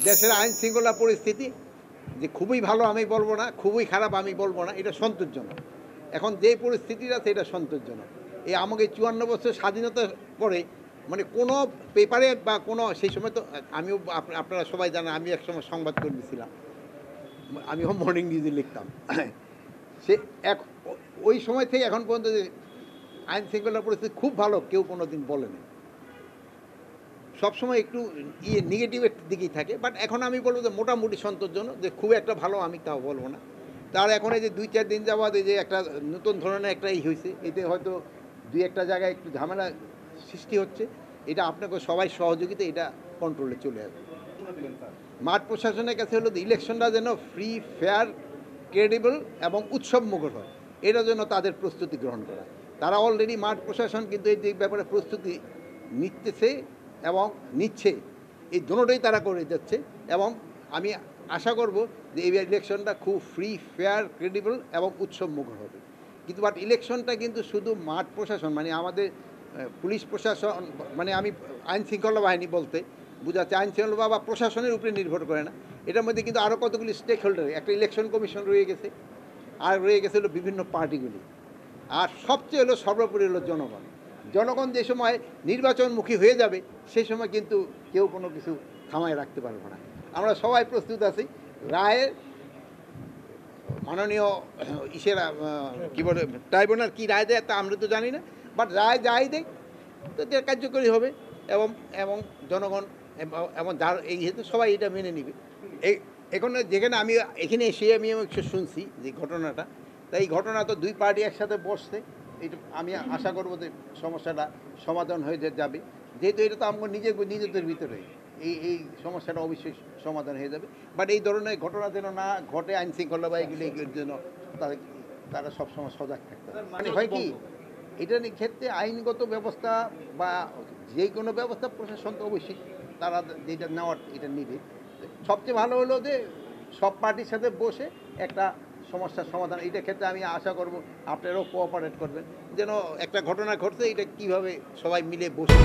দেশের আইন শৃঙ্খলা পরিস্থিতি যে খুবই ভালো আমি বলবো না, খুবই খারাপ আমি বলবো না, এটা সন্তোষজনক। এখন যে পরিস্থিতিটা আছে এটা সন্তোষজনক। এই আমাকে 54 বছর স্বাধীনতার পরে মানে কোনো পেপারে বা কোনো সেই সময় তো আমিও আপনারা সবাই জানেন আমি একসময় সংবাদকর্মী ছিলাম, আমিও মর্নিং নিউজে লিখতাম। সে এক ওই সময় থেকে এখন পর্যন্ত যে আইন শৃঙ্খলা পরিস্থিতি খুব ভালো কেউ কোনো দিন বলেনি। সবসময় একটু নেগেটিভের দিকেই থাকে, বাট এখন আমি বলবো যে মোটামুটি সন্তোষজনক, যে খুব একটা ভালো আমি তাও বলবো না। তার এখন এই যে 2-4 দিন যাওয়ার এই যে একটা নতুন ধরনের একটা হয়েছে, এতে হয়তো 2-1টা জায়গায় একটু ঝামেলা সৃষ্টি হচ্ছে, এটা আপনাকে সবাই সহযোগিতা এটা কন্ট্রোলে চলে আসবে। মাঠ প্রশাসনের কাছে হলো ইলেকশনটা যেন ফ্রি, ফেয়ার, ক্রেডিবল এবং উৎসবমুখর হয়, এটার জন্য তাদের প্রস্তুতি গ্রহণ করা। তারা অলরেডি মাঠ প্রশাসন কিন্তু এই ব্যাপারে প্রস্তুতি নিতেছে এবং নিচ্ছে, এই দুটোটাই তারা করে যাচ্ছে। এবং আমি আশা করব যে এই ইলেকশনটা খুব ফ্রি, ফেয়ার, ক্রেডিবল এবং উৎসবমুখর হবে। কিন্তু বাট ইলেকশনটা কিন্তু শুধু মাঠ প্রশাসন মানে আমাদের পুলিশ প্রশাসন মানে আমি আইন শৃঙ্খলা বাহিনী বলতে বোঝাচ্ছে, আইন শৃঙ্খলা বা প্রশাসনের উপরে নির্ভর করে না। এটার মধ্যে কিন্তু আরও কতগুলি স্টেক হোল্ডার, একটা ইলেকশন কমিশন রয়ে গেছে, আর রয়ে গেছে হলো বিভিন্ন পার্টিগুলি, আর সবচেয়ে হলো সর্বোপরি হলো জনগণ। জনগণ যে সময় নির্বাচনমুখী হয়ে যাবে সেই সময় কিন্তু কেউ কোনো কিছু থামায় রাখতে পারবে না। আমরা সবাই প্রস্তুত আছি। রায়ের মাননীয় কী বলে ট্রাইব্যুনাল কী রায় দেয় তা আমরা তো জানি না, বাট রায় যাই দেয় তো কার্যকরী হবে এবং এবং জনগণ এবং যার এই হেতু সবাই এটা মেনে নিবে। এখন যেখানে আমি এখানে এসে আমি একটু শুনছি যে ঘটনাটা, তাই এই ঘটনা তো দুই পার্টি একসাথে বসছে, এটা আমি আশা করবো যে সমস্যাটা সমাধান হয়ে যাবে, যেহেতু এটা তো আমার নিজেদের ভিতরে এই সমস্যাটা অবশ্যই সমাধান হয়ে যাবে। বাট এই ধরনের ঘটনা যেন না ঘটে, আইন শৃঙ্খলা বা এগুলির জন্য তারা সবসময় সজাগ থাকতে হবে। মানে হয় কি এটার ক্ষেত্রে আইনগত ব্যবস্থা বা যে কোনো ব্যবস্থা প্রশাসন তো অবশ্যই তারা যেটা নেওয়ার এটা নেবে। সবচেয়ে ভালো হলো যে সব পার্টির সাথে বসে একটা সমস্যার সমাধান, এইটার ক্ষেত্রে আমি আশা করব আপনারাও কোঅপারেট করবেন, যেন একটা ঘটনা ঘটছে এটা কীভাবে সবাই মিলে বসে